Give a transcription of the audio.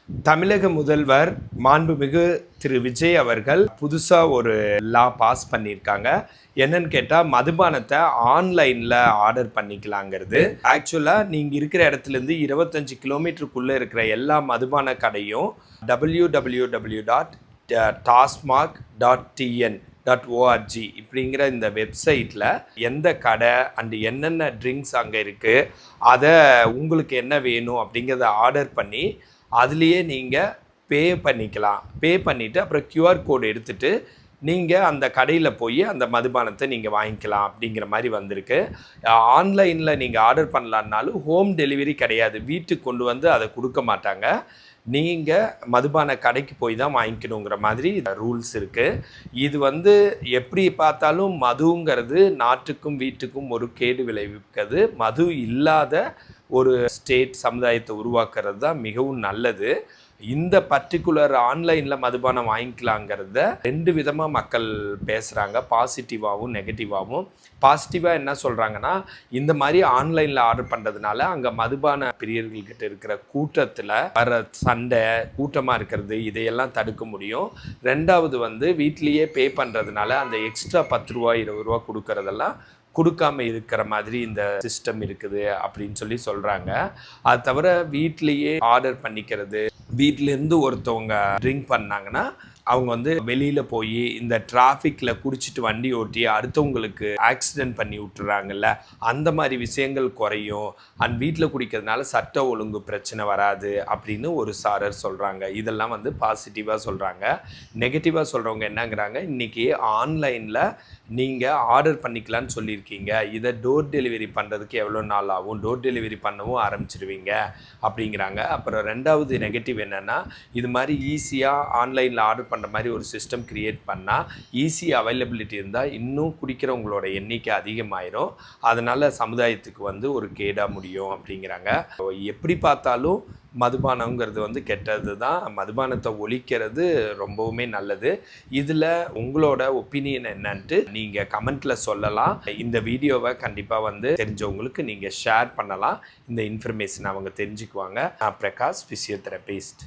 தமிழக முதல்வர் மாண்புமிகு திரு விஜய் அவர்கள் புதுசாக ஒரு லா பாஸ் பண்ணியிருக்காங்க. என்னன்னு கேட்டால் மதுபானத்தை ஆன்லைனில் ஆர்டர் பண்ணிக்கலாங்கிறது. ஆக்சுவலாக நீங்கள் இருக்கிற இடத்துலேருந்து 25 கிலோமீட்டருக்குள்ளே இருக்கிற எல்லா மதுபான கடையும் www.tasmac.tn.org இப்படிங்கிற இந்த வெப்சைட்டில் எந்த கடை அண்டு என்னென்ன ட்ரிங்க்ஸ் அங்கே இருக்குது, அதை உங்களுக்கு என்ன வேணும் அப்படிங்கிறத ஆர்டர் பண்ணி அதுலேயே நீங்கள் பே பண்ணிக்கலாம். பே பண்ணிவிட்டு அப்புறம் கியூஆர் கோடு எடுத்துகிட்டு நீங்கள் அந்த கடையில் போய் அந்த மதுபானத்தை நீங்கள் வாங்கிக்கலாம் அப்படிங்கிற மாதிரி வந்திருக்கு. ஆன்லைனில் நீங்கள் ஆர்டர் பண்ணலான்னாலும் ஹோம் டெலிவரி கிடையாது, வீட்டுக்கு கொண்டு வந்து அதை கொடுக்க மாட்டாங்க. நீங்கள் மதுபான கடைக்கு போய் தான் வாங்கிக்கணுங்கிற மாதிரி ரூல்ஸ் இருக்குது. இது எப்படி பார்த்தாலும் மதுங்கிறது நாட்டுக்கும் வீட்டுக்கும் ஒரு கேடு விளைவிக்கிறது. மது இல்லாத ஒரு ஸ்டேட் சமுதாயத்தை உருவாக்குறது தான் மிகவும் நல்லது. இந்த பர்டிகுலர் ஆன்லைனில் மதுபானம் வாங்கிக்கலாங்கிறத ரெண்டு விதமாக மக்கள் பேசுகிறாங்க, பாசிட்டிவாகவும் நெகட்டிவாகவும். பாசிட்டிவாக என்ன சொல்கிறாங்கன்னா, இந்த மாதிரி ஆன்லைனில் ஆர்டர் பண்ணுறதுனால அங்கே மதுபான பிரியர்கள்கிட்ட இருக்கிற கூட்டத்தில் வர சண்டை, கூட்டமாக இருக்கிறது, இதையெல்லாம் தடுக்க முடியும். ரெண்டாவது வீட்லேயே பே பண்ணுறதுனால அந்த எக்ஸ்ட்ரா 10 ரூபா 20 ரூபா கொடுக்கறதெல்லாம் கொடுக்காம இருக்கிற மாதிரி இந்த சிஸ்டம் இருக்குது அப்படின்னு சொல்கிறாங்க. அது தவிர வீட்லேயே ஆர்டர் பண்ணிக்கிறது, வீட்டிலேருந்து ஒருத்தவங்க ட்ரிங்க் பண்ணாங்கன்னா அவங்க வெளியில் போய் இந்த டிராஃபிக்கில் குடிச்சிட்டு வண்டி ஓட்டி அடுத்தவங்களுக்கு ஆக்சிடென்ட் பண்ணி விட்டுறாங்கல்ல, அந்த மாதிரி விஷயங்கள் குறையும். அண்ட் வீட்டில் குடிக்கிறதுனால சட்ட ஒழுங்கு பிரச்சனை வராது அப்படின்னு ஒரு சாரர் சொல்கிறாங்க. இதெல்லாம் பாசிட்டிவாக சொல்கிறாங்க. நெகட்டிவாக சொல்கிறவங்க என்னங்கிறாங்க, இன்றைக்கி ஆன்லைனில் நீங்கள் ஆர்டர் பண்ணிக்கலான்னு சொல்லியிருக்கீங்க, இதை டோர் டெலிவரி பண்ணுறதுக்கு எவ்வளோ நாள் ஆகும், டோர் டெலிவரி பண்ணவும் ஆரம்பிச்சிடுவீங்க அப்படிங்கிறாங்க. அப்புறம் ரெண்டாவது நெகட்டிவ் என்னென்னா, இது மாதிரி ஈஸியாக ஆன்லைனில் ஆர்டர் பண்ணுற மாதிரி ஒரு சிஸ்டம் க்ரியேட் பண்ணால் ஈஸி அவைலபிலிட்டி இருந்தால் இன்னும் குடிக்கிறவங்களோட எண்ணிக்கை அதிகமாயிரும். அதனால் சமுதாயத்துக்கு ஒரு கேடாக முடியும் அப்படிங்கிறாங்க. எப்படி பார்த்தாலும் மதுபானங்கிறது கெட்டது தான். மதுபானத்தை ஒழிக்கிறது ரொம்பவுமே நல்லது. இதில் உங்களோட ஒப்பீனியன் என்னன்ட்டு நீங்கள் கமெண்ட்டில் சொல்லலாம். இந்த வீடியோவை கண்டிப்பாக தெரிஞ்சவங்களுக்கு நீங்கள் ஷேர் பண்ணலாம். இந்த இன்ஃபர்மேஷன் அவங்க தெரிஞ்சுக்குவாங்க. நான் பிரகாஷ், ஃபிசியோதெரபிஸ்ட்.